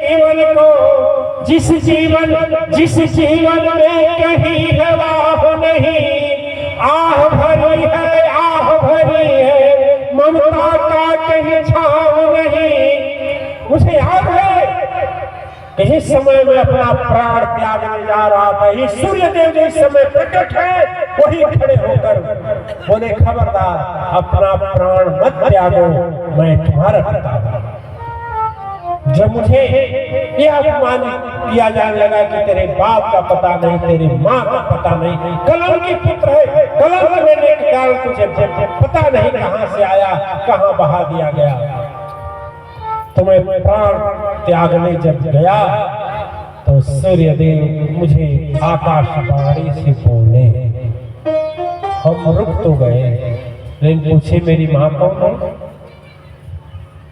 जीवन को, जिस जीवन में कहीं हवा नहीं, आह भरी है ममता का कहीं छाव नहीं। मुझे याद है इस समय में अपना प्राण त्यागने जा रहा था, ये सूर्यदेव जिस समय प्रकट है वही खड़े होकर बोले खबरदार अपना प्राण मत त्यागो, मैं तुम्हारा पिता हूं। जब मुझे यह अपमान किया जाने लगा कि तेरे बाप का पता नहीं, तेरी माँ का पता नहीं, कलम की पुत्र है, कलम लेने के कारण तुझे पता नहीं कहां से आया, कहां बहा दिया गया। तो मैं प्राण त्यागने जब गया तो सूर्यदेव मुझे आकाशवाणी से बोले। हम रुक तो गए, लेकिन पूछे मेरी माँ कौन है?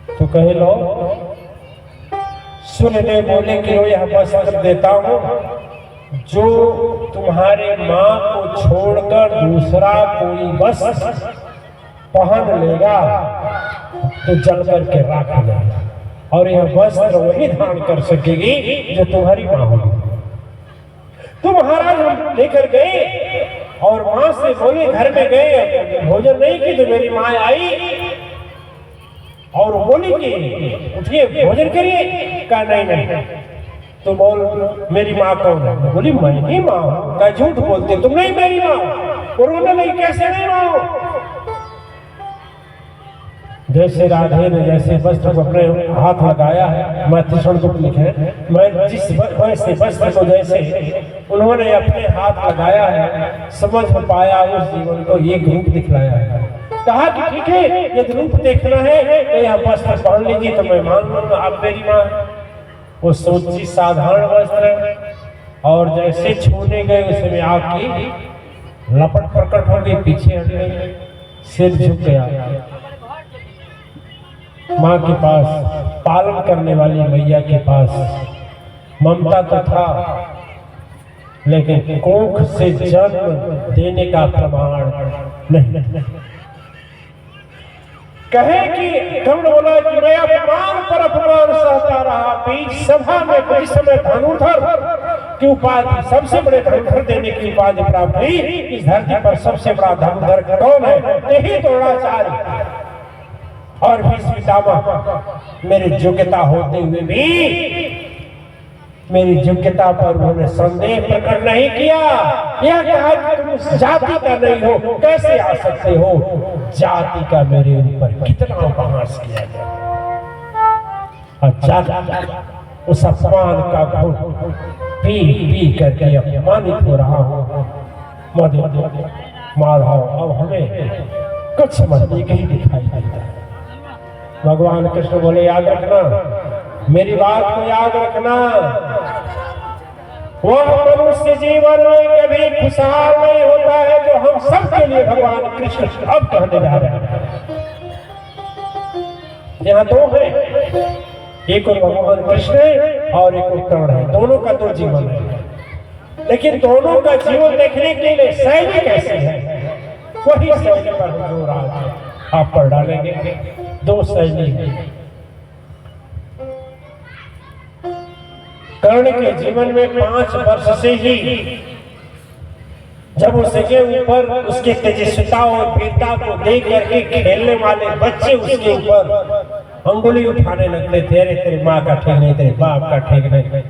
तो कहे लो। सूर्यदेव बोले कि यह वस्त्र देता हूं, जो तुम्हारे माँ को छोड़कर दूसरा कोई वस्त्र पहन लेगा तो जल करके राख लेगा, और यह वस्त्र वही धारण कर सकेगी जो तुम्हारी माँ होगी। तो महाराज हम लेकर गए और माँ से बोले, घर में गए, भोजन नहीं की तो मेरी माँ आई और बोली कि उठिए भोजन करिए। कहा नहीं। तो बोल मेरी माँ कौन है? बोली मैं ही माँ हूँ। कहा झूठ बोलते, तुम नहीं मेरी माँ। उन्होंने नहीं, कैसे नहीं माँ? जैसे राधे ने जैसे वस्त्र को अपने हाथ लगाया है, मैं त्रिशूल को लिखे, मैं जिस वैसे वस्त्र को जैसे उन्होंने अपने हाथ लगाया है, समझ पाया उस जीवन को एक रूप दिखलाया है। कहा कि ठीक है, यदि रूप देखना है तो यह वस्त्र पहन लीजिए तो मैं मान लूंगा आप मेरी माँ। वो सोची साधारण वस्त्र, और जैसे छूने गए उसमें आग की लपट प्रकट हो गई, पीछे हट गई, सिर झुक गया। माँ के पास, पालन करने वाली मैया के पास ममता तो था, लेकिन कोख से जन्म देने का प्रमाण नहीं। कहे कि कर्ण बोला कि मैं अपमान पर अपमान सहता रहा, बीच सभा में इस समय धनुर्धर की उपाधि, सबसे बड़े धनुर्धर देने की उपाधि प्राप्त हुई। इस धरती पर सबसे बड़ा धनुर्धर कौन है? यही द्रोणाचार्य। और भीष्म पितामह मेरी योग्यता होते हुए भी मेरी योग्यता पर उन्होंने संदेह प्रकट नहीं किया। यह कहा कि तुम उस जाति का नहीं हो, कैसे आ सकते हो? जाति का मेरे ऊपर कितना उपहास किया गया, और उस अपमान का घूंट पी करके अपमानित हो रहा हूँ। माधव अब हमें कुछ समझने के ही दिखाई देता है। भगवान कृष्ण बोले याद रखना, मेरी बात को याद रखना, वह मनुष्य जीवन में कभी खुशहाल नहीं होता है जो हम सबके लिए भगवान कृष्ण अब कहने जा रहे हैं। यहाँ दो है, एक और भगवान कृष्ण और एक और कर्ण है, दोनों का दो जीवन है। लेकिन दोनों का जीवन देखने के लिए शैली कैसी है, वही शैली पर जोर आप पर डालेंगे। दो शैली है। कर्ण के जीवन में 5 वर्ष से ही जब उसके ऊपर उसकी तेजस्विता और वीरता को देख करके खेलने वाले बच्चे उसके ऊपर अंगुली उठाने लगते थे, अरे तेरी माँ का ठीक नहीं, तेरे बाप का ठीक नहीं,